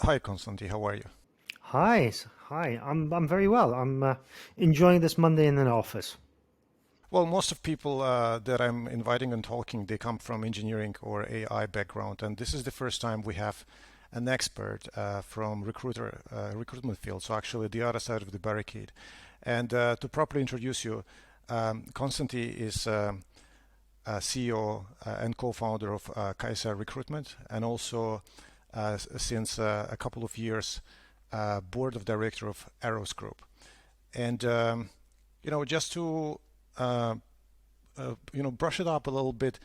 Hi, Konstanty. How are you? Hi. I'm very well. I'm enjoying this Monday in the office. Well, most of people that I'm inviting and talking, they come from engineering or AI background, and this is the first time we have an expert from recruitment field. So actually, the other side of the barricade. And to properly introduce you, Konstanty is CEO and co-founder of Kaiser Recruitment, and also since a couple of years, board of director of Arrows Group. And just to uh, brush it up a little bit.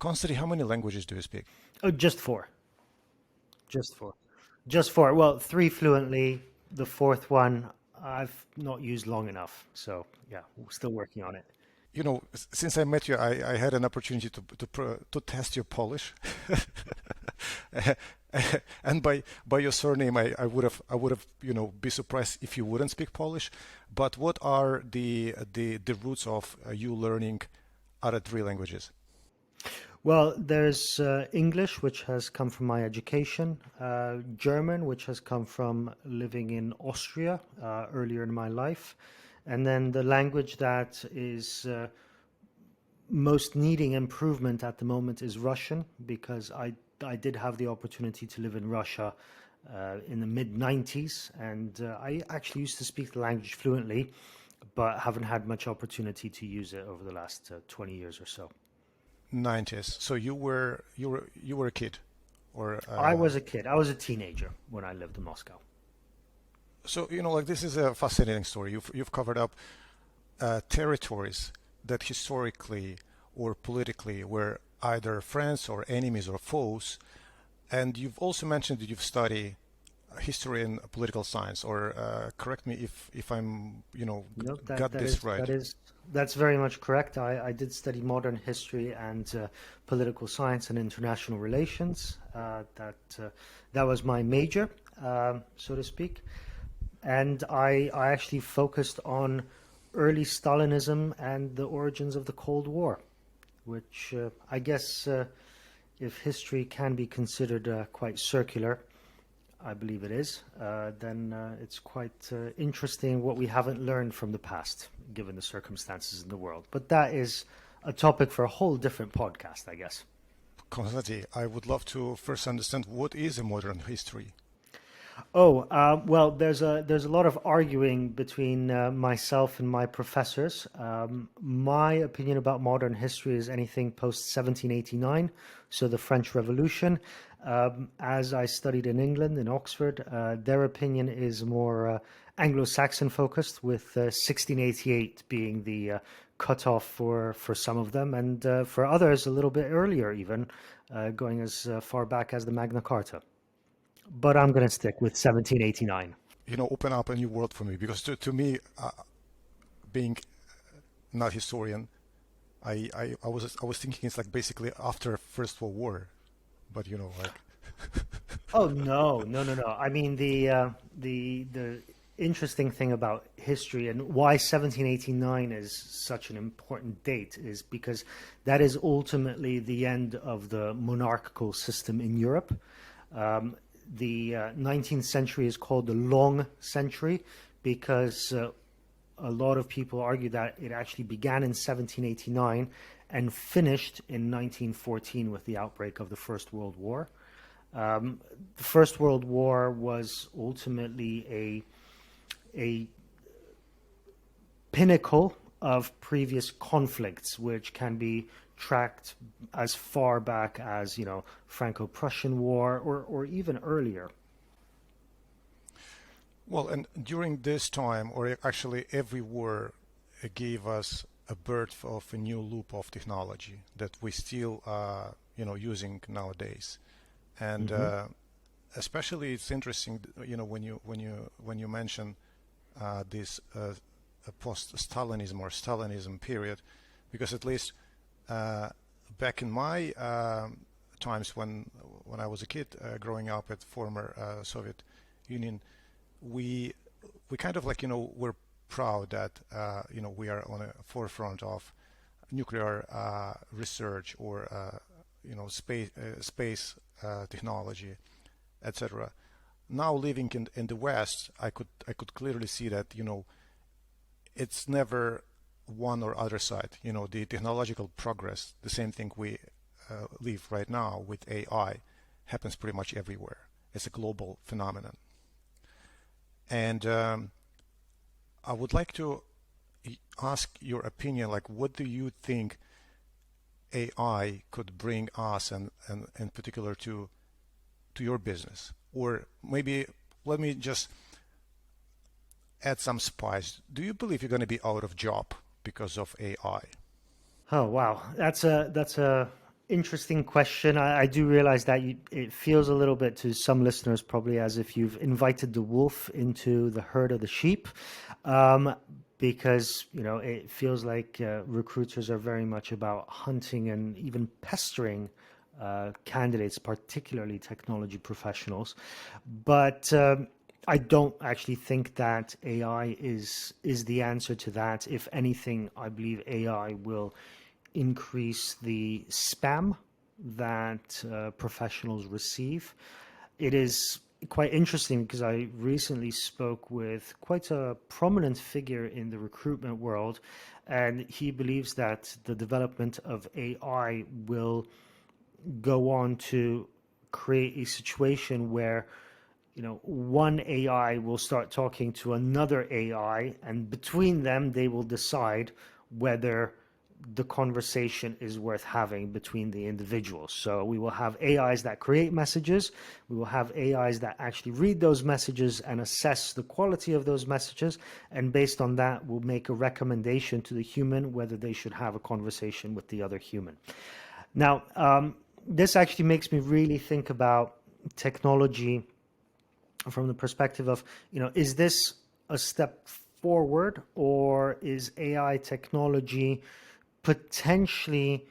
Constantly, how many languages do you speak? Oh, just four. Just four. Just four. Well, three fluently. The fourth one I've not used long enough. So yeah, we're still working on it. Since I met you, I had an opportunity to test your Polish, and by your surname, I would have be surprised if you wouldn't speak Polish. But what are the roots of you learning other three languages? Well, there's English, which has come from my education, German, which has come from living in Austria earlier in my life, and then the language that is most needing improvement at the moment is Russian because I did have the opportunity to live in Russia in the mid 90s, and I actually used to speak the language fluently, but haven't had much opportunity to use it over the last 20 years or so. 90s. So you were a kid, or I was a kid. I was a teenager when I lived in Moscow. so like this is a fascinating story. You've covered up territories that historically or politically were either friends or enemies or foes. And you've also mentioned that you've studied history and political science, or correct me if I'm, No, got this right. that's very much correct. I did study modern history and political science and international relations. That was my major, so to speak. And I actually focused on early Stalinism and the origins of the Cold War, which I guess, if history can be considered quite circular, I believe it is, then it's quite interesting what we haven't learned from the past, given the circumstances in the world. But that is a topic for a whole different podcast, I guess. Konstanty, I would love to first understand what is a modern history. Oh, well, there's a lot of arguing between myself and my professors. My opinion about modern history is anything post 1789, so the French Revolution. As I studied in England, in Oxford, their opinion is more Anglo-Saxon focused, with 1688 being the cutoff for some of them, and for others a little bit earlier, even going as far back as the Magna Carta. But I'm going to stick with 1789. Open up a new world for me, because to me, being not historian, I was thinking it's like basically after First World War, but like. Oh no! I mean the interesting thing about history and why 1789 is such an important date is because that is ultimately the end of the monarchical system in Europe. The 19th century is called the Long Century because a lot of people argue that it actually began in 1789 and finished in 1914 with the outbreak of the First World War. The First World War was ultimately a pinnacle of previous conflicts, which can be tracked as far back as Franco-Prussian War or even earlier. Well, and during this time, or actually every war, gave us a birth of a new loop of technology that we still are, using nowadays. And Hmm. especially it's interesting, when you mention this post-Stalinism or Stalinism period, because at least uh, back in my times when I was a kid growing up at former Soviet Union, we we kind of like we're proud that we are on a forefront of nuclear research, or space technology, etc. now living in the West, I could clearly see that, it's never one or other side. The technological progress, the same thing we live right now with AI, happens pretty much everywhere. It's a global phenomenon. And I would like to ask your opinion, like, what do you think AI could bring us, and in particular to your business? Or maybe let me just add some spice. Do you believe you're going to be out of job because of AI? Oh wow, that's a interesting question. I do realize that it feels a little bit to some listeners probably as if you've invited the wolf into the herd of the sheep, um, because it feels like recruiters are very much about hunting and even pestering candidates, particularly technology professionals. But I don't actually think that AI is the answer to that. If anything, I believe AI will increase the spam that professionals receive. It is quite interesting because I recently spoke with quite a prominent figure in the recruitment world, and he believes that the development of AI will go on to create a situation where one AI will start talking to another AI, and between them, they will decide whether the conversation is worth having between the individuals. So we will have AIs that create messages. We will have AIs that actually read those messages and assess the quality of those messages. And based on that, we'll make a recommendation to the human whether they should have a conversation with the other human. Now, this actually makes me really think about technology from the perspective of, is this a step forward, or is AI technology potentially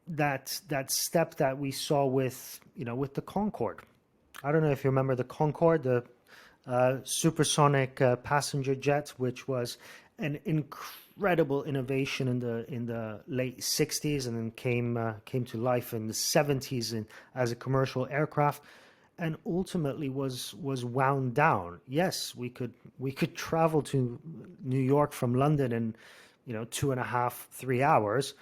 that step that we saw with the Concorde? I don't know if you remember the Concorde, the supersonic passenger jet, which was an incredible innovation in the late 60s, and then came to life in the 70s as a commercial aircraft, and ultimately was wound down. Yes, we could travel to New York from London in 2.5, 3 hours,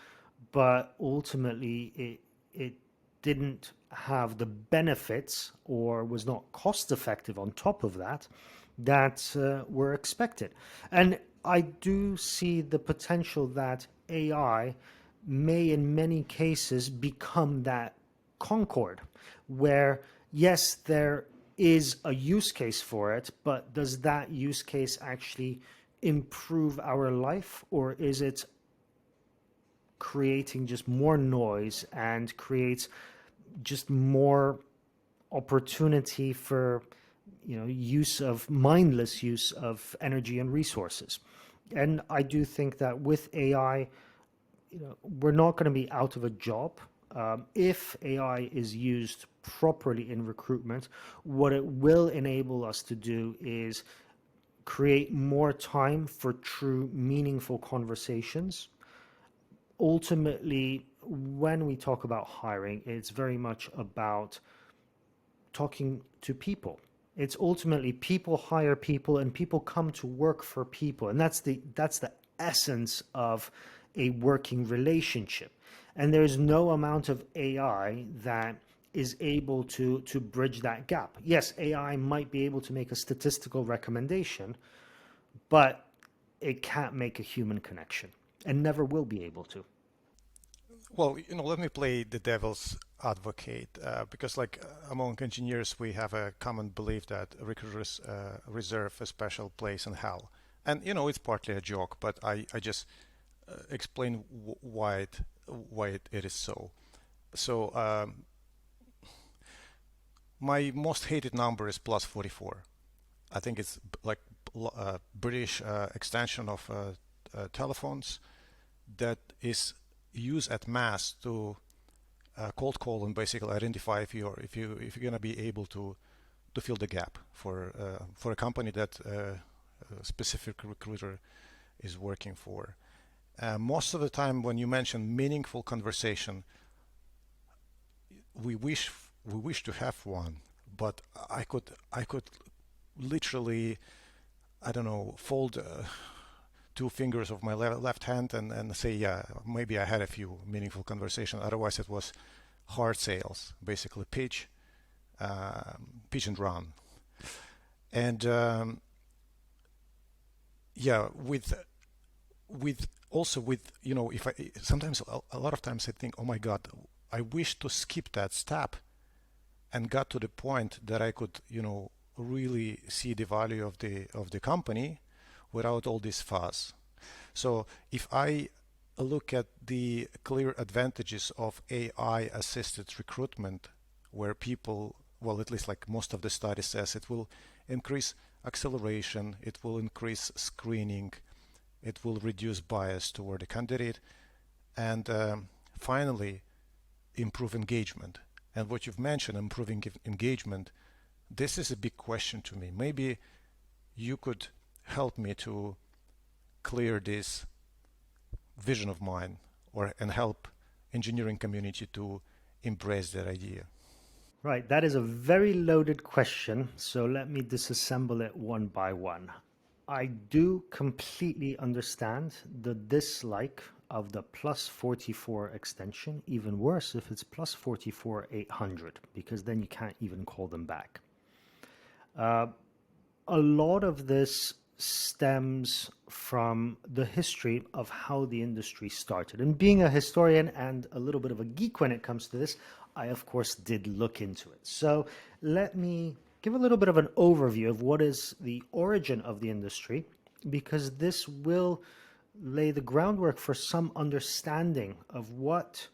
but ultimately it didn't have the benefits, or was not cost effective on top of that were expected. And I do see the potential that AI may in many cases become that Concorde, where yes, there is a use case for it, but does that use case actually improve our life, or is it creating just more noise and creates just more opportunity for mindless use of energy and resources? And I do think that with AI, we're not going to be out of a job. If AI is used properly in recruitment, what it will enable us to do is create more time for true, meaningful conversations. Ultimately, when we talk about hiring, it's very much about talking to people. It's ultimately people hire people, and people come to work for people, and that's the essence of a working relationship. And there's no amount of AI that is able to bridge that gap. Yes, AI might be able to make a statistical recommendation, but it can't make a human connection, and never will be able to. Well, let me play the devil's advocate, because, like, among engineers, we have a common belief that recruiters reserve a special place in hell. And it's partly a joke, but I just explain why it is so. So my most hated number is plus 44. I think it's like British extension of telephones that is used at mass to cold call and basically identify if you're gonna be able to fill the gap for a company that a specific recruiter is working for. Most of the time, when you mention meaningful conversation, we wish to have one, but I could literally, I don't know, fold two fingers of my left hand and say, yeah, maybe I had a few meaningful conversations. Otherwise, it was hard sales, basically pitch and run. And yeah, with also with, you know, if I sometimes, a lot of times I think, oh my God, I wish to skip that step and got to the point that I could, you know, really see the value of the company without all this fuss. So if I look at the clear advantages of AI assisted recruitment, where people, well, at least like most of the study says, it will increase acceleration, it will increase screening, it will reduce bias toward the candidate, and finally improve engagement. And what you've mentioned, improving engagement, this is a big question to me. Maybe you could help me to clear this vision of mine, or and help engineering community to embrace that idea. Right, that is a very loaded question, so let me disassemble it one by one. I do completely understand the dislike of the plus 44 extension, even worse if it's plus 44 800, because then you can't even call them back. A lot of this stems from the history of how the industry started. And being a historian and a little bit of a geek when it comes to this, I of course did look into it. So let me give a little bit of an overview of what is the origin of the industry, because this will lay the groundwork for some understanding of what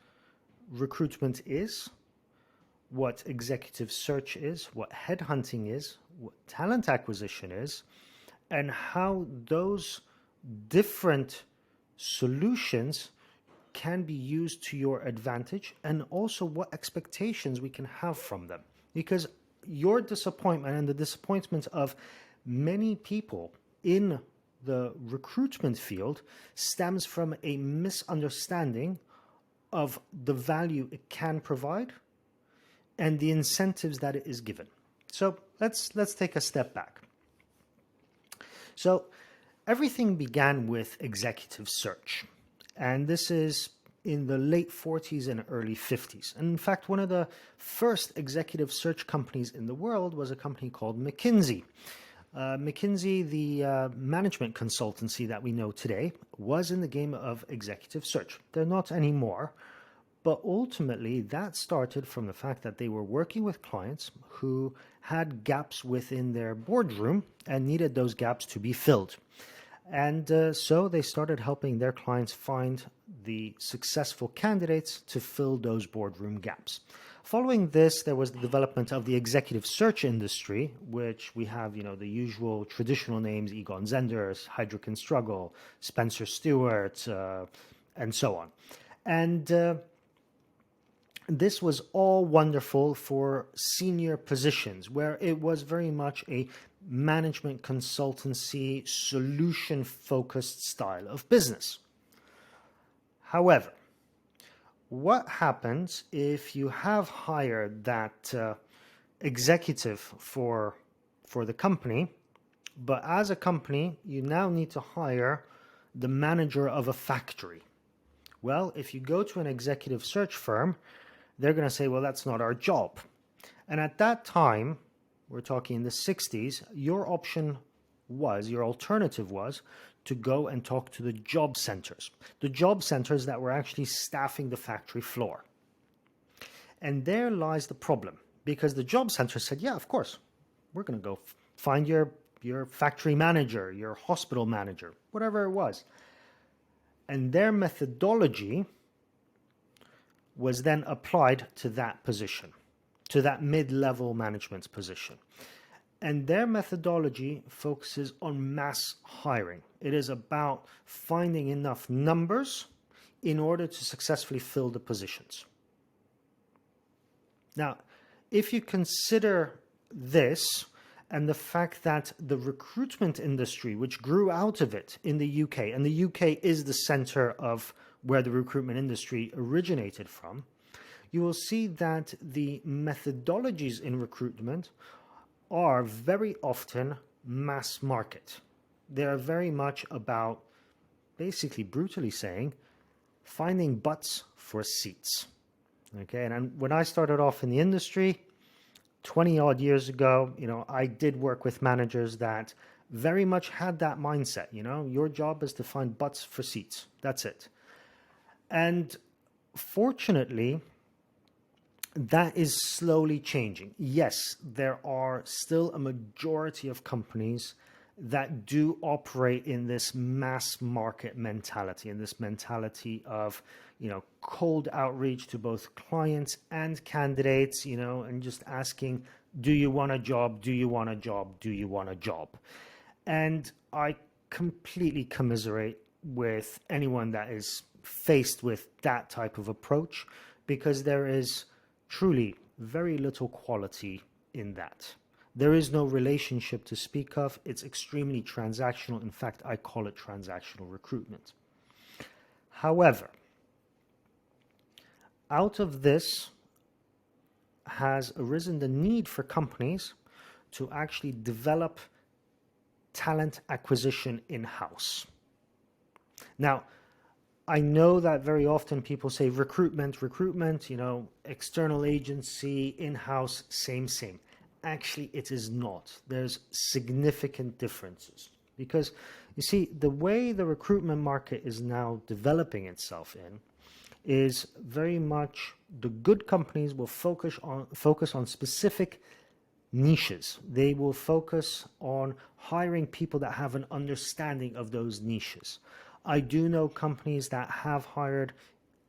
recruitment is, what executive search is, what headhunting is, what talent acquisition is, and how those different solutions can be used to your advantage, and also what expectations we can have from them. Because your disappointment and the disappointment of many people in the recruitment field stems from a misunderstanding of the value it can provide and the incentives that it is given. So let's take a step back. So everything began with executive search, and this is in the late 40s and early 50s. And in fact, one of the first executive search companies in the world was a company called McKinsey. McKinsey, the management consultancy that we know today, was in the game of executive search. They're not anymore, but ultimately that started from the fact that they were working with clients who had gaps within their boardroom and needed those gaps to be filled. And so they started helping their clients find the successful candidates to fill those boardroom gaps. Following this, there was the development of the executive search industry, which we have, the usual traditional names: Egon Zenders, Heidrick and Struggle, Spencer Stewart, and so on. And this was all wonderful for senior positions, where it was very much a management consultancy, solution-focused style of business. However, what happens if you have hired that executive for the company, but as a company, you now need to hire the manager of a factory? Well, if you go to an executive search firm, they're going to say, well, that's not our job. And at that time, we're talking in the 60s, your alternative was to go and talk to the job centers that were actually staffing the factory floor. And there lies the problem, because the job center said, yeah, of course, we're going to go find your factory manager, your hospital manager, whatever it was. And their methodology was then applied to that position, to that mid-level management position. And their methodology focuses on mass hiring. It is about finding enough numbers in order to successfully fill the positions. Now, if you consider this and the fact that the recruitment industry, which grew out of it in the UK, and the UK is the center of where the recruitment industry originated from, you will see that the methodologies in recruitment are very often mass market. They're very much about, basically brutally saying, finding butts for seats. Okay, and when I started off in the industry 20 odd years ago, I did work with managers that very much had that mindset. Your job is to find butts for seats. That's it. And fortunately, that is slowly changing. Yes, there are still a majority of companies that do operate in this mass market mentality, in this mentality of, cold outreach to both clients and candidates, and just asking, do you want a job? Do you want a job? Do you want a job? And I completely commiserate with anyone that is faced with that type of approach, because there is truly very little quality in that. There is no relationship to speak of. It's extremely transactional. In fact, I call it transactional recruitment. However, out of this has arisen the need for companies to actually develop talent acquisition in-house. Now, I know that very often people say recruitment, external agency, in-house, same. Actually, it is not. There's significant differences, because you see, the way the recruitment market is now developing itself in is very much the good companies will focus on specific niches. They will focus on hiring people that have an understanding of those niches. I do know companies that have hired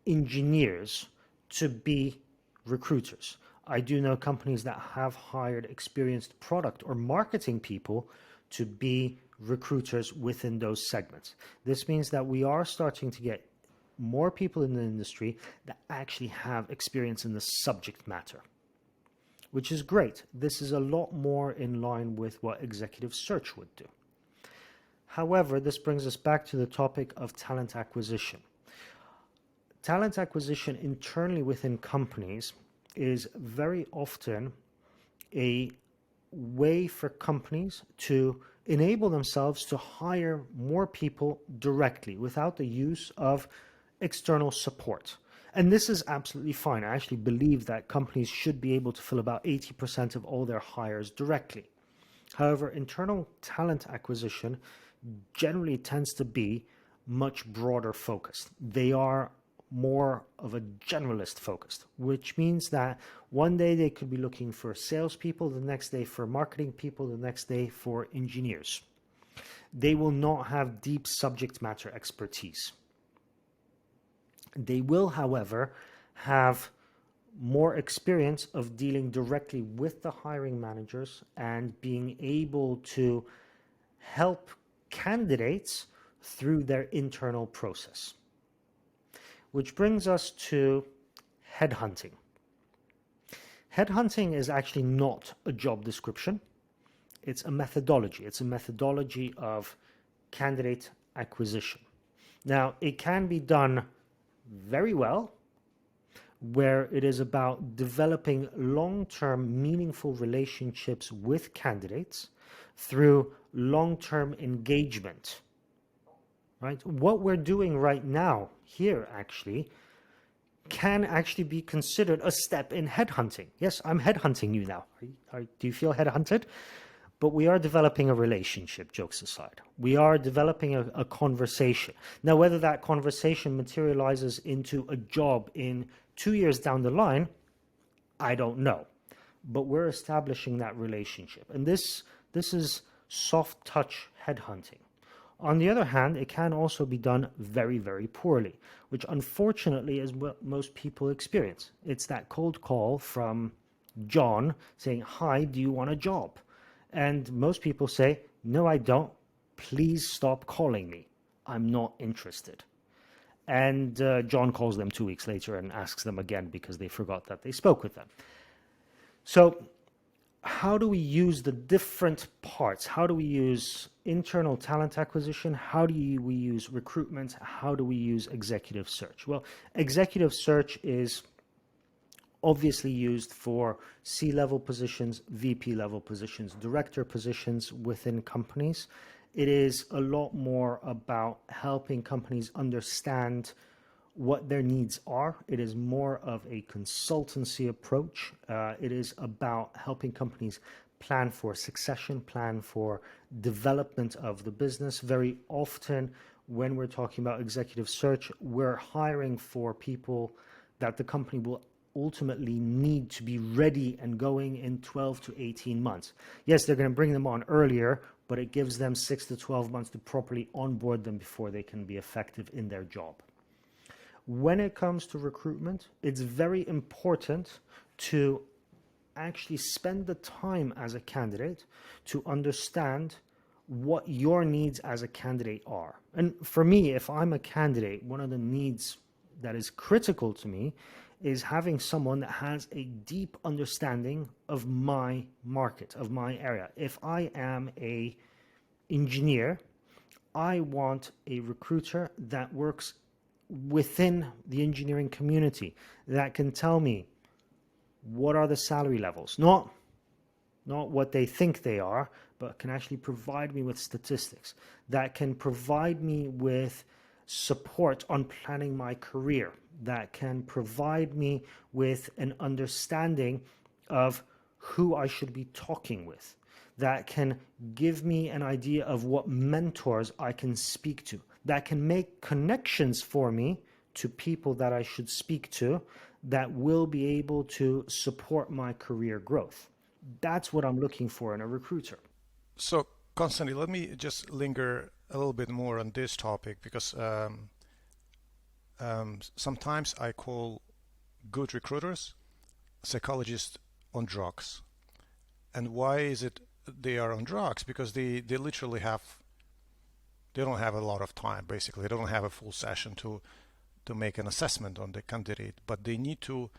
engineers to be recruiters. I do know companies that have hired experienced product or marketing people to be recruiters within those segments. This means that we are starting to get more people in the industry that actually have experience in the subject matter, which is great. This is a lot more in line with what executive search would do. However, this brings us back to the topic of talent acquisition. Talent acquisition internally within companies is very often a way for companies to enable themselves to hire more people directly without the use of external support. And this is absolutely fine. I actually believe that companies should be able to fill about 80% of all their hires directly. However, internal talent acquisition generally tends to be much broader focused. They are more of a generalist focused, which means that one day they could be looking for salespeople, the next day for marketing people, the next day for engineers. They will not have deep subject matter expertise. They will, however, have more experience of dealing directly with the hiring managers and being able to help candidates through their internal process. Which brings us to headhunting. Headhunting is actually not a job description. It's a methodology. It's a methodology of candidate acquisition. Now, it can be done very well, where it is about developing long-term meaningful relationships with candidates through long-term engagement. Right? What we're doing right now here actually can actually be considered a step in headhunting. Yes, I'm headhunting you now. Do you feel headhunted? But we are developing a relationship, jokes aside. We are developing a conversation. Now, whether that conversation materializes into a job in 2 years down the line, I don't know. But we're establishing that relationship. And this is soft touch headhunting. On the other hand, it can also be done very, very poorly, which unfortunately is what most people experience. It's that cold call from John saying, "Hi, do you want a job?" And most people say, "No, I don't. Please stop calling me. I'm not interested." And John calls them 2 weeks later and asks them again because they forgot that they spoke with them. So how do we use the different parts? How do we use internal talent acquisition? How do we use recruitment? How do we use executive search? Well, executive search is obviously used for C-level positions, VP level positions, director positions within companies. It is a lot more about helping companies understand what their needs are. It is more of a consultancy approach. It is about helping companies plan for succession, plan for development of the business. Very often, when we're talking about executive search, we're hiring for people that the company will ultimately need to be ready and going in 12 to 18 months. Yes, they're going to bring them on earlier, but it gives them 6 to 12 months to properly onboard them before they can be effective in their job. When it comes to recruitment, it's very important to actually spend the time as a candidate to understand what your needs as a candidate are. And for me, if I'm a candidate, one of the needs that is critical to me is having someone that has a deep understanding of my market, of my area. If I am an engineer, I want a recruiter that works within the engineering community that can tell me what are the salary levels, not what they think they are, but can actually provide me with statistics, that can provide me with support on planning my career, that can provide me with an understanding of who I should be talking with, that can give me an idea of what mentors I can speak to, that can make connections for me to people that I should speak to that will be able to support my career growth. That's what I'm looking for in a recruiter. So, Konstanty, let me just linger a little bit more on this topic because sometimes I call good recruiters psychologists on drugs. And why is it they are on drugs? Because they literally they don't have a lot of time, basically. They don't have a full session to make an assessment on the candidate, but they need to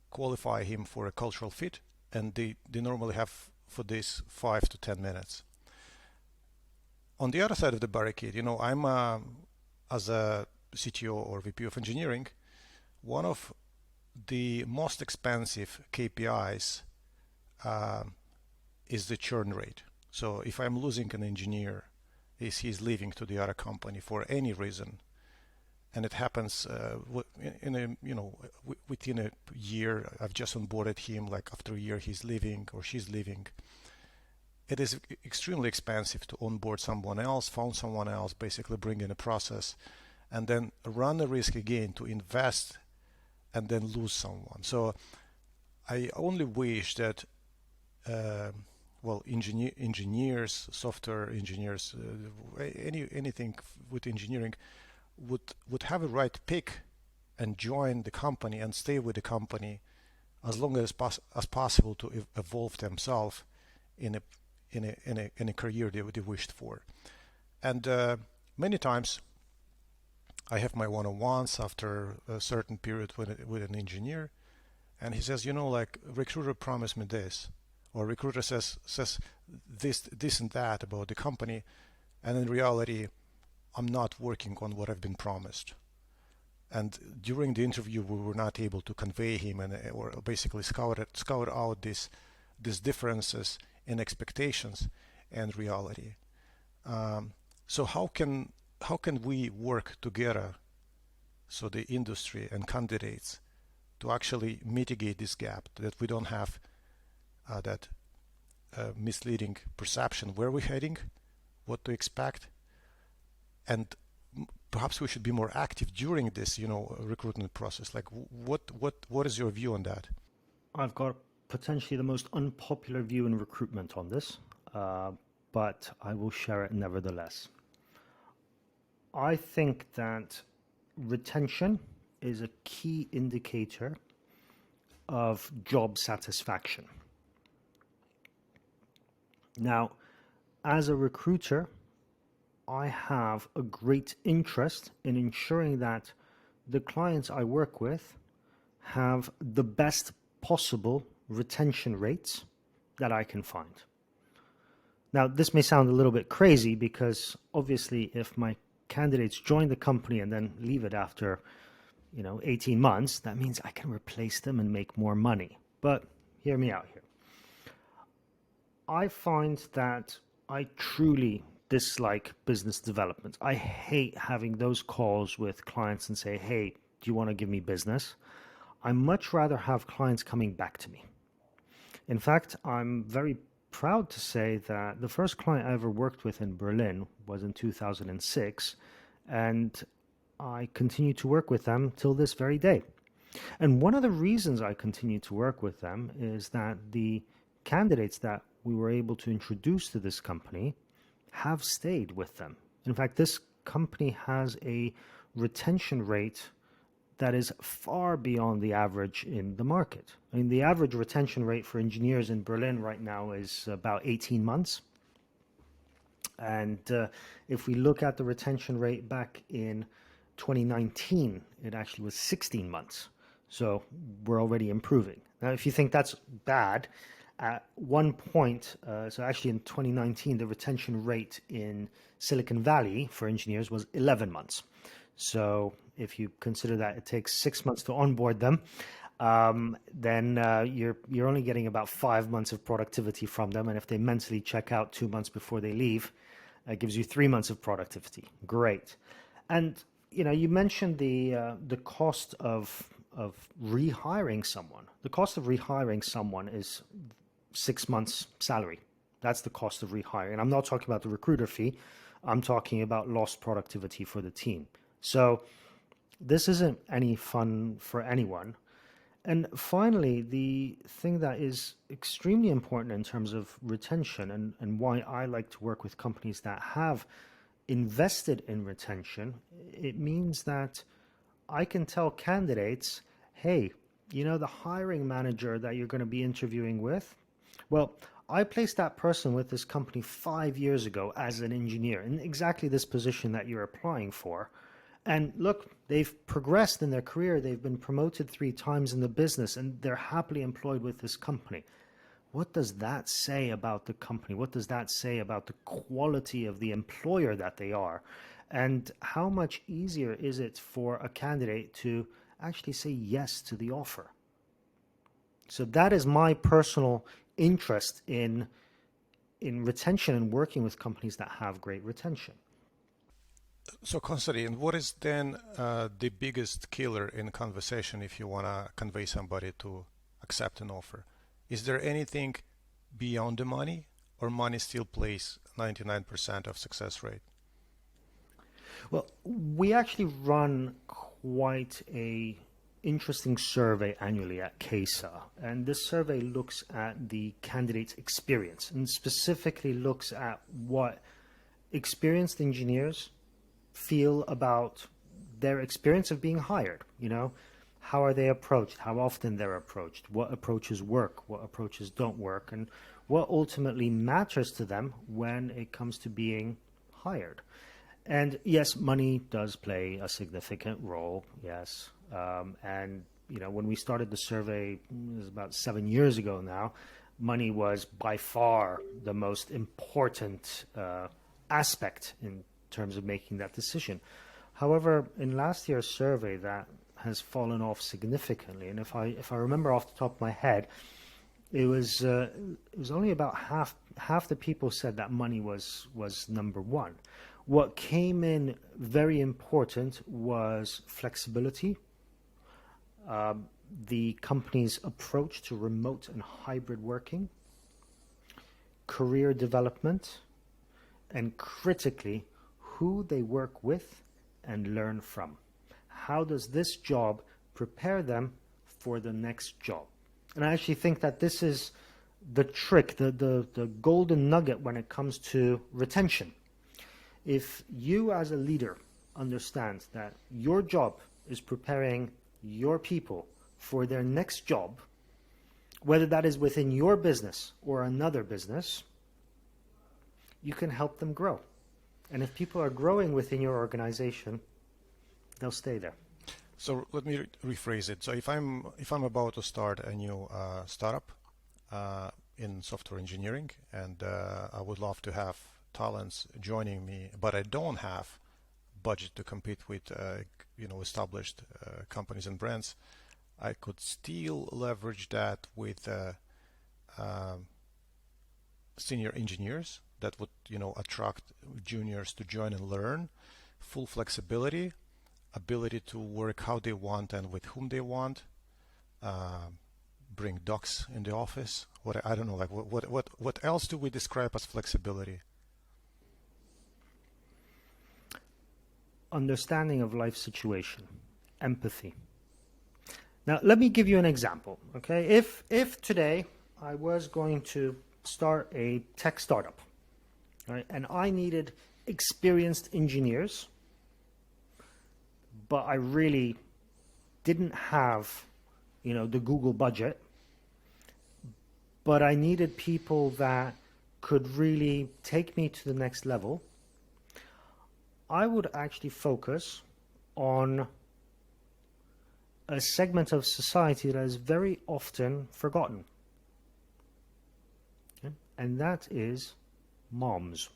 qualify him for a cultural fit, and they normally have for this 5 to 10 minutes. On the other side of the barricade, I'm as a CTO or VP of engineering, one of the most expensive KPIs is the churn rate. So if I'm losing an engineer, is he's leaving to the other company for any reason, and it happens within a year, I've just onboarded him, like after a year he's leaving or she's leaving. It is extremely expensive to onboard someone else, found someone else, basically bring in a process, and then run the risk again to invest and then lose someone. So I only wish that engineers, software engineers, anything with engineering would have a right pick and join the company and stay with the company as long as possible to evolve themselves in a career they wished for. And many times I have my one-on-ones after a certain period with an engineer, and he says, like, recruiter promised me this, or recruiter says this and that about the company, and in reality I'm not working on what I've been promised. And during the interview we were not able to convey him or basically scout out these differences in expectations and reality. So how can we work together, so the industry and candidates, to actually mitigate this gap, that we don't have that misleading perception where we're heading, what to expect, and perhaps we should be more active during this recruitment process. Like, what is your view on that? I've got potentially the most unpopular view in recruitment on this, but I will share it nevertheless. I think that retention is a key indicator of job satisfaction. Now, as a recruiter, I have a great interest in ensuring that the clients I work with have the best possible retention rates that I can find. Now, this may sound a little bit crazy because obviously if my candidates join the company and then leave it after 18 months, that means I can replace them and make more money. But hear me out here. I find that I truly dislike business development. I hate having those calls with clients and say, hey, do you want to give me business? I much rather have clients coming back to me. In fact, I'm very proud to say that the first client I ever worked with in Berlin was in 2006, and I continue to work with them till this very day. And one of the reasons I continue to work with them is that the candidates that we were able to introduce to this company have stayed with them. In fact, this company has a retention rate that is far beyond the average in the market. I mean, the average retention rate for engineers in Berlin right now is about 18 months. And if we look at the retention rate back in 2019, it actually was 16 months. So we're already improving. Now, if you think that's bad, at one point, so actually in 2019, the retention rate in Silicon Valley for engineers was 11 months. So if you consider that it takes 6 months to onboard them, then you're only getting about 5 months of productivity from them. And if they mentally check out 2 months before they leave, that gives you 3 months of productivity. Great. And you mentioned the cost of rehiring someone. The cost of rehiring someone is 6 months' salary. That's the cost of rehiring. And I'm not talking about the recruiter fee. I'm talking about lost productivity for the team. So this isn't any fun for anyone. And finally, the thing that is extremely important in terms of retention and why I like to work with companies that have invested in retention, it means that I can tell candidates, hey, the hiring manager that you're going to be interviewing with, well, I placed that person with this company 5 years ago as an engineer in exactly this position that you're applying for. And look, they've progressed in their career. They've been promoted 3 times in the business, and they're happily employed with this company. What does that say about the company? What does that say about the quality of the employer that they are? And how much easier is it for a candidate to actually say yes to the offer? So that is my personal interest in retention and working with companies that have great retention. So, Konstanty, what is then the biggest killer in conversation if you want to convey somebody to accept an offer? Is there anything beyond the money, or money still plays 99% of success rate? Well, we actually run quite a interesting survey annually at CASA, and this survey looks at the candidate's experience and specifically looks at what experienced engineers feel about their experience of being hired. How are they approached, how often they're approached, what approaches work, what approaches don't work, and what ultimately matters to them when it comes to being hired. And yes, money does play a significant role, yes. And when we started the survey, it was about 7 years ago now, money was by far the most important aspect in terms of making that decision. However, in last year's survey, that has fallen off significantly. And if I remember off the top of my head, it was only about half the people said that money was number one. What came in very important was flexibility, the company's approach to remote and hybrid working, career development, and critically, who they work with and learn from. How does this job prepare them for the next job? And I actually think that this is the trick, the golden nugget when it comes to retention. If you as a leader understand that your job is preparing your people for their next job, whether that is within your business or another business, you can help them grow. And if people are growing within your organization, they'll stay there. So let me rephrase it. So if I'm about to start a new startup in software engineering, and I would love to have talents joining me, but I don't have budget to compete with established companies and brands, I could still leverage that with senior engineers that would attract juniors to join and learn, full flexibility, ability to work how they want and with whom they want, bring docs in the office. I don't know, like what else do we describe as flexibility? Understanding of life situation, empathy. Now, let me give you an example, okay? If today I was going to start a tech startup, right, and I needed experienced engineers, but I really didn't have, the Google budget, but I needed people that could really take me to the next level, I would actually focus on a segment of society that is very often forgotten. Okay? And that is moms.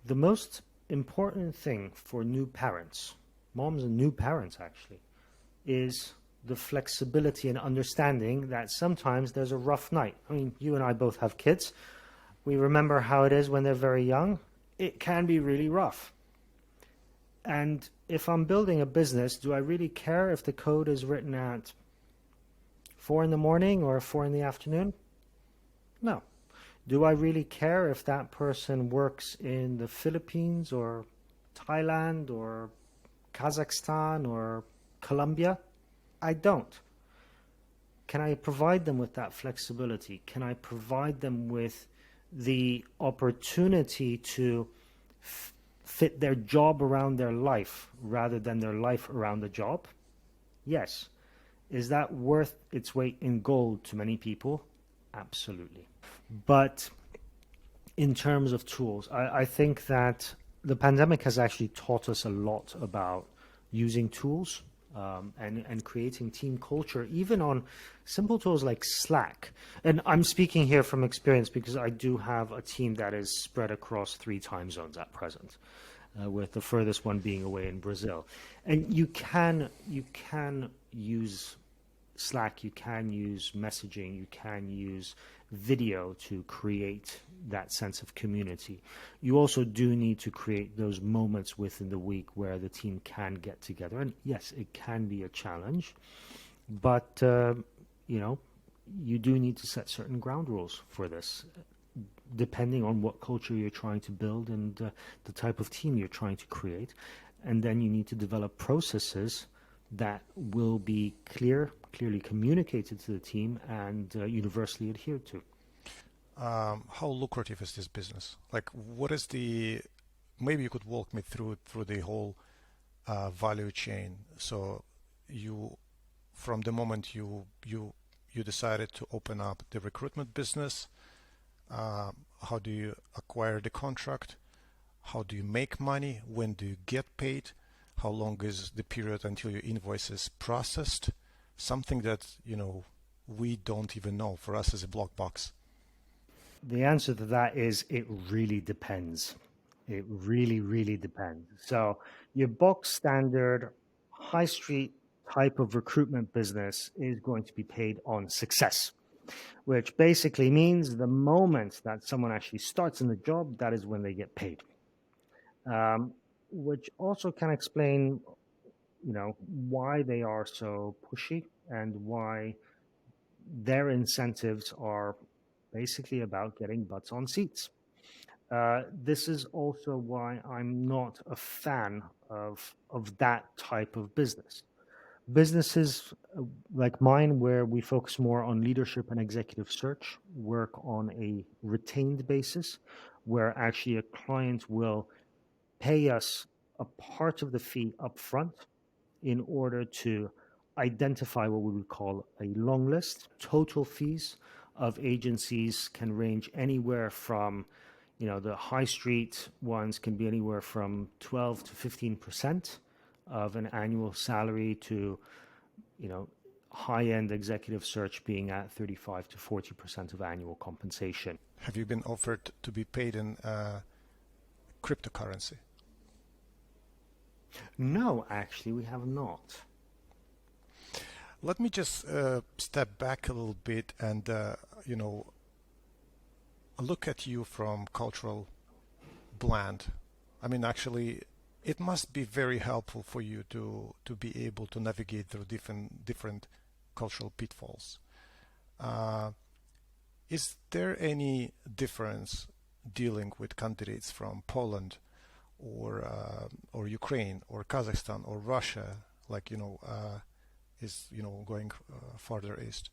The most important thing for new parents, moms and new parents actually, is the flexibility and understanding that sometimes there's a rough night. I mean, you and I both have kids. We remember how it is when they're very young. It can be really rough. And if I'm building a business, do I really care if the code is written at 4 in the morning or 4 in the afternoon? No. Do I really care if that person works in the Philippines or Thailand or Kazakhstan or Colombia? I don't. Can I provide them with that flexibility? Can I provide them with the opportunity to fit their job around their life rather than their life around the job? Yes. Is that worth its weight in gold to many people? Absolutely. But in terms of tools, I think that the pandemic has actually taught us a lot about using tools and creating team culture, even on simple tools like Slack. And I'm speaking here from experience because I do have a team that is spread across 3 time zones at present, with the furthest one being away in Brazil. And you can use Slack, you can use messaging, you can use video to create that sense of community. You also do need to create those moments within the week where the team can get together. And yes, it can be a challenge, but you do need to set certain ground rules for this, depending on what culture you're trying to build and the type of team you're trying to create. And then you need to develop processes that will be clearly communicated to the team and universally adhered to. How lucrative is this business? Like, what is maybe you could walk me through the whole value chain. So from the moment you decided to open up the recruitment business, how do you acquire the contract? How do you make money? When do you get paid? How long is the period until your invoice is processed? Something that, we don't even know. For us, is a black box. The answer to that is it really depends. It really, really depends. So your box standard high street type of recruitment business is going to be paid on success, which basically means the moment that someone actually starts in the job, that is when they get paid. Which also can explain, why they are so pushy and why their incentives are basically about getting butts on seats. This is also why I'm not a fan of that type of business. Businesses like mine, where we focus more on leadership and executive search, work on a retained basis, where actually a client will pay us a part of the fee up front in order to identify what we would call a long list. Total fees of agencies can range anywhere from, the high street ones can be anywhere from 12 to 15% of an annual salary to, high-end executive search being at 35 to 40% of annual compensation. Have you been offered to be paid in cryptocurrency? No, actually, we have not. Let me just step back a little bit and look at you from cultural blend. I mean, actually, it must be very helpful for you to be able to navigate through different cultural pitfalls. Is there any difference dealing with candidates from Poland or Ukraine or Kazakhstan or Russia, like is going farther east,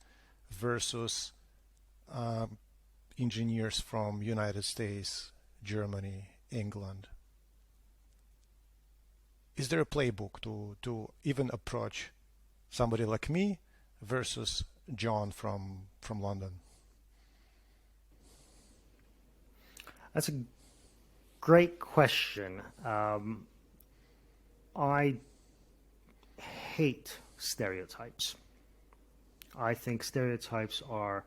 versus engineers from United States, Germany, England? Is there a playbook to even approach somebody like me versus John from London? That's a great question. I hate stereotypes. I think stereotypes are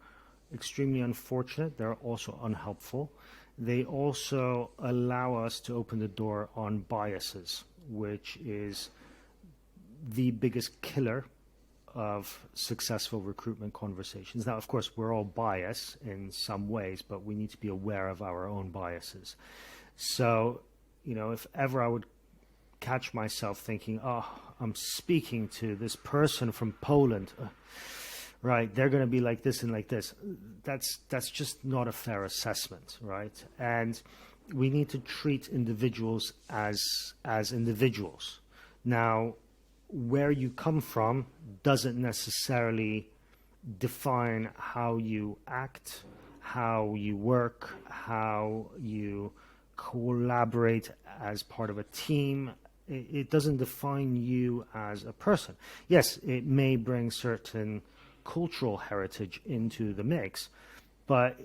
extremely unfortunate. They're also unhelpful. They also allow us to open the door on biases, which is the biggest killer of successful recruitment conversations. Now, of course, we're all biased in some ways, but we need to be aware of our own biases. So, if ever I would catch myself thinking, oh, I'm speaking to this person from Poland, right, they're going to be like this and like this. That's just not a fair assessment, right? And we need to treat individuals as individuals. Now, where you come from doesn't necessarily define how you act, how you work, how you collaborate as part of a team. It doesn't define you as a person. Yes, it may bring certain cultural heritage into the mix, but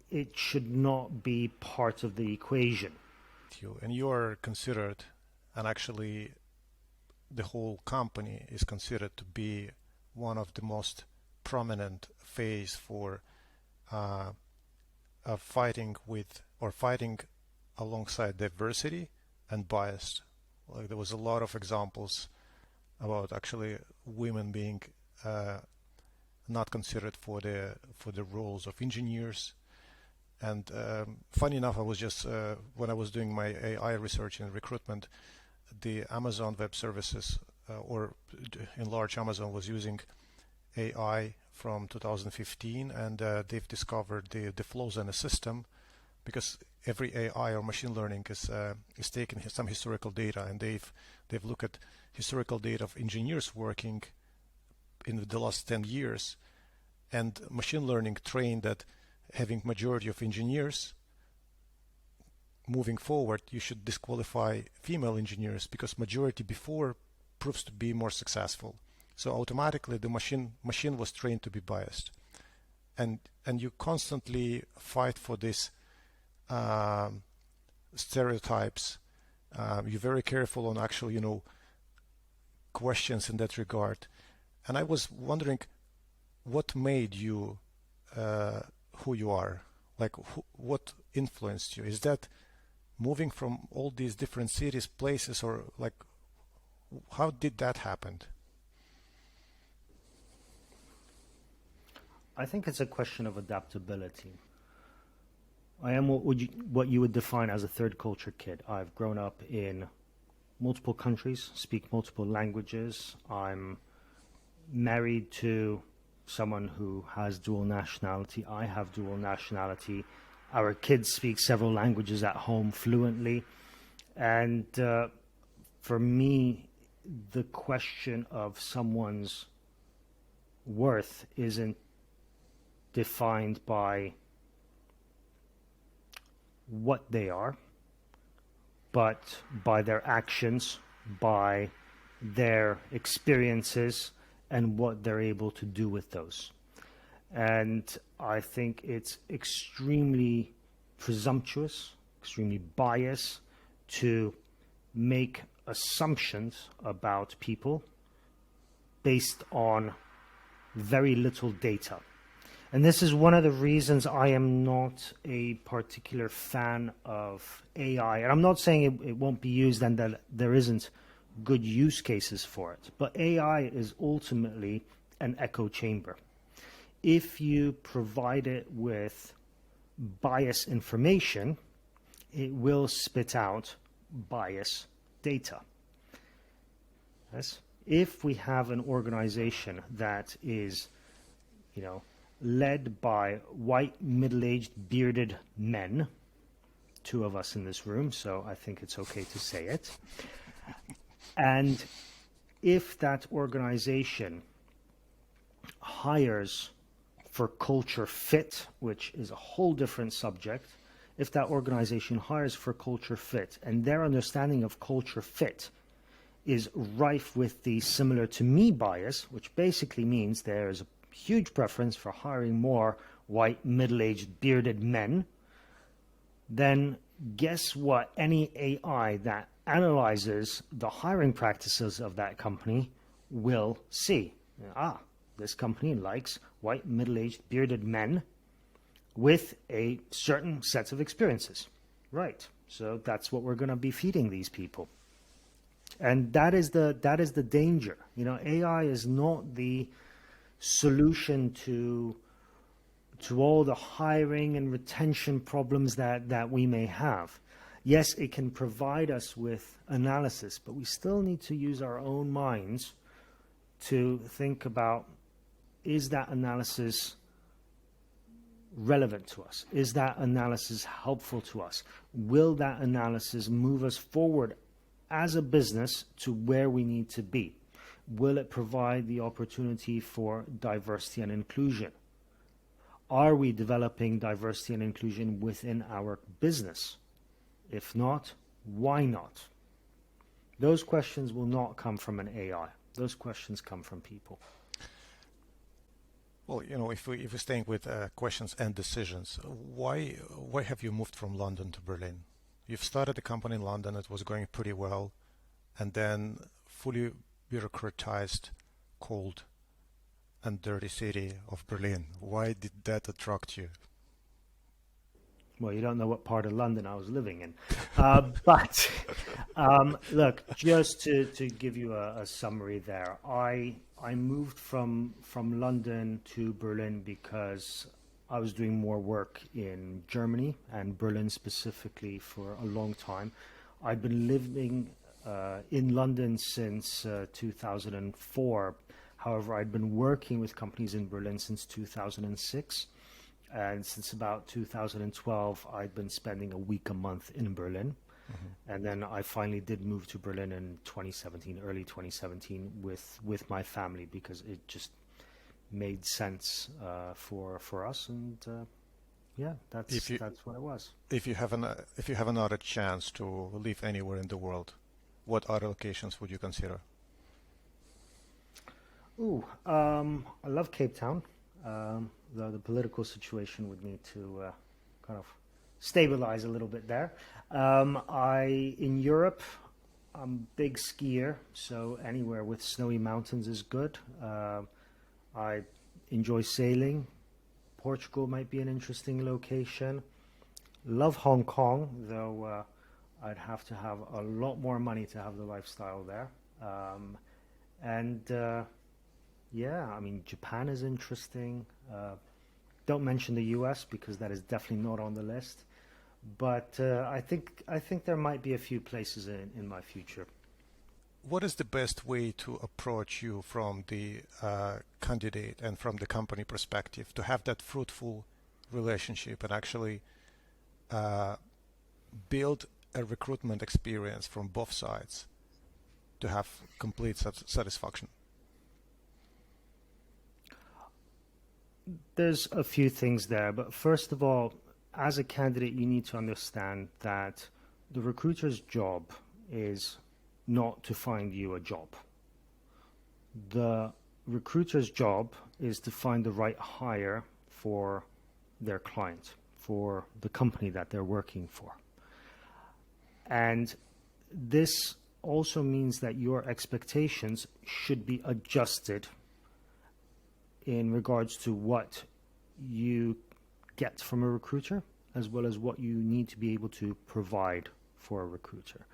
it should not be part of the equation. And you are considered, and actually the whole company is considered to be one of the most prominent phase for fighting with or fighting alongside diversity and bias. Like there was a lot of examples about actually women being not considered for the roles of engineers. And funny enough, I was just when I was doing my AI research in recruitment, the Amazon Web Services or in large Amazon was using AI from 2015, and they've discovered the flaws in the system because every AI or machine learning is taking some historical data, and they've looked at historical data of engineers working in the last 10 years, and machine learning trained that having majority of engineers, moving forward, you should disqualify female engineers because majority before proves to be more successful. So automatically the machine was trained to be biased, and you constantly fight for this stereotypes. You're very careful on actual questions in that regard. And I was wondering what made you who you are, like what influenced you? Is that moving from all these different cities, places, or like how did that happen? I think it's a question of adaptability. I am what you would define as a third culture kid. I've grown up in multiple countries, speak multiple languages. I'm married to someone who has dual nationality. I have dual nationality. Our kids speak several languages at home fluently. And for me, the question of someone's worth isn't defined by what they are, but by their actions, by their experiences, and what they're able to do with those. And I think it's extremely presumptuous, extremely biased to make assumptions about people based on very little data. And this is one of the reasons I am not a particular fan of AI. And I'm not saying it won't be used and that there isn't good use cases for it. But AI is ultimately an echo chamber. If you provide it with bias information, it will spit out bias data. Yes? If we have an organization that is, led by white, middle-aged, bearded men, two of us in this room, so I think it's okay to say it, and if that organization hires for culture fit, which is a whole different subject, if that organization hires for culture fit and their understanding of culture fit is rife with the similar to me bias, which basically means there is a huge preference for hiring more white, middle-aged, bearded men, then guess what? Any AI that analyzes the hiring practices of that company will see. This company likes white, middle-aged, bearded men with a certain set of experiences. Right. So that's what we're going to be feeding these people. And that is the danger. AI is not the solution to all the hiring and retention problems that we may have. Yes, it can provide us with analysis, but we still need to use our own minds to think about, is that analysis relevant to us? Is that analysis helpful to us? Will that analysis move us forward as a business to where we need to be? Will it provide the opportunity for diversity and inclusion? Are we developing diversity and inclusion within our business? If not, why not? Those questions will not come from an AI. Those questions come from people. Well, if we're staying with questions and decisions, why have you moved from London to Berlin? You've started a company in London, it was going pretty well, and then fully bureaucratized, cold, and dirty city of Berlin. Why did that attract you? Well, you don't know what part of London I was living in. But look, just to give you a summary there, I moved from London to Berlin because I was doing more work in Germany and Berlin specifically for a long time. I'd been living in London since 2004. However, I'd been working with companies in Berlin since 2006. And since about 2012, I'd been spending a week a month in Berlin. Mm-hmm. And then I finally did move to Berlin in 2017, early 2017, with my family, because it just made sense for us. And that's what it was. If you have another chance to live anywhere in the world, what other locations would you consider? I love Cape Town. The political situation would need to kind of stabilize a little bit there. In Europe, I'm a big skier, so anywhere with snowy mountains is good. I enjoy sailing. Portugal might be an interesting location. Love Hong Kong, though I'd have to have a lot more money to have the lifestyle there. Japan is interesting. Don't mention the US because that is definitely not on the list. But I think there might be a few places in my future. What is the best way to approach you from the candidate and from the company perspective to have that fruitful relationship and actually build a recruitment experience from both sides to have complete satisfaction? There's a few things there, but first of all, as a candidate, you need to understand that the recruiter's job is not to find you a job. The recruiter's job is to find the right hire for their client, for the company that they're working for. And this also means that your expectations should be adjusted in regards to what you get from a recruiter, as well as what you need to be able to provide for a recruiter.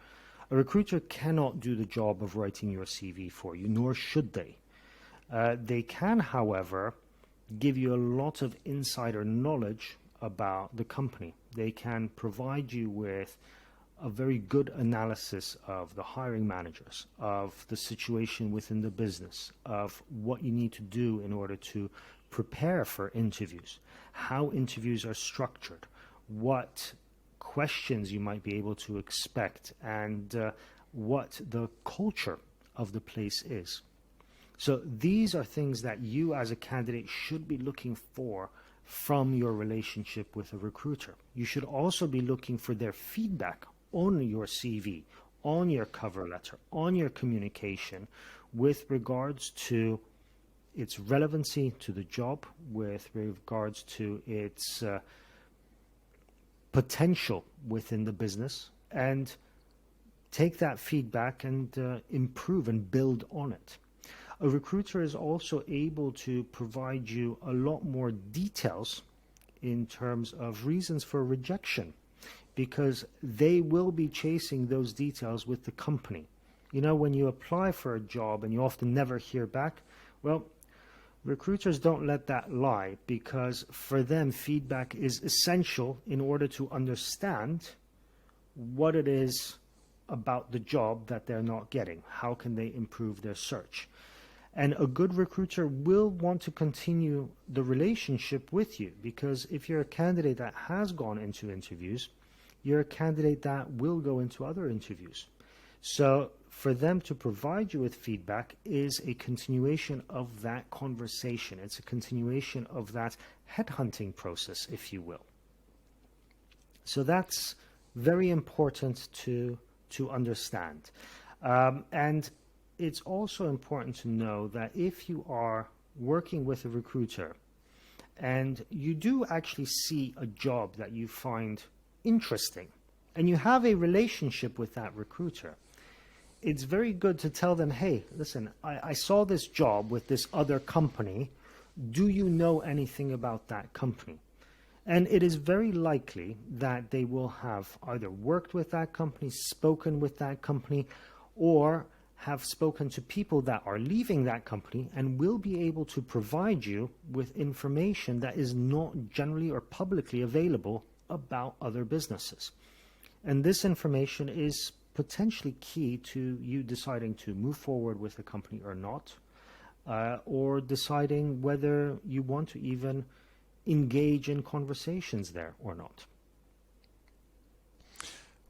A recruiter cannot do the job of writing your CV for you, nor should they. They can, however, give you a lot of insider knowledge about the company. They can provide you with a very good analysis of the hiring managers, of the situation within the business, of what you need to do in order to prepare for interviews, how interviews are structured, what questions you might be able to expect, and what the culture of the place is. So these are things that you as a candidate should be looking for from your relationship with a recruiter. You should also be looking for their feedback on your CV, on your cover letter, on your communication with regards to its relevancy to the job, with regards to its potential within the business, and take that feedback and improve and build on it. A recruiter is also able to provide you a lot more details in terms of reasons for rejection, because they will be chasing those details with the company. You know, when you apply for a job and you often never hear back, well, recruiters don't let that lie, because for them feedback is essential in order to understand what it is about the job that they're not getting. How can they improve their search? And a good recruiter will want to continue the relationship with you, because if you're a candidate that has gone into interviews, you're a candidate that will go into other interviews. So for them to provide you with feedback is a continuation of that conversation. It's a continuation of that headhunting process, if you will. So that's very important to understand. And it's also important to know that if you are working with a recruiter and you do actually see a job that you find interesting and you have a relationship with that recruiter, it's very good to tell them, hey, listen, I saw this job with this other company. Do you know anything about that company? And it is very likely that they will have either worked with that company, spoken with that company, or have spoken to people that are leaving that company and will be able to provide you with information that is not generally or publicly available about other businesses. And this information is potentially key to you deciding to move forward with a company or not, or deciding whether you want to even engage in conversations there or not.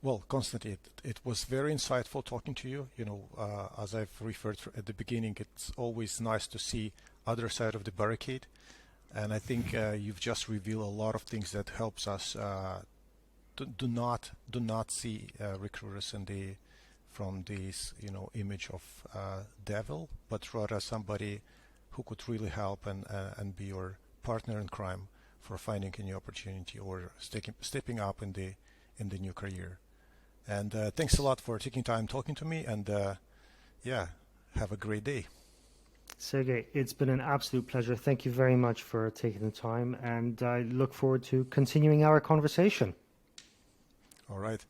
Well, Konstanty, it was very insightful talking to you. You know, as I've referred to at the beginning, it's always nice to see other side of the barricade. And I think you've just revealed a lot of things that helps us do not see recruiters from this image of devil, but rather somebody who could really help and be your partner in crime for finding a new opportunity or stepping up in the new career. And thanks a lot for taking time talking to me, and yeah, have a great day. Sergey, it's been an absolute pleasure. Thank you very much for taking the time, and I look forward to continuing our conversation. All right.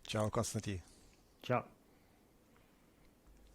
Ciao, Konstanty. Ciao.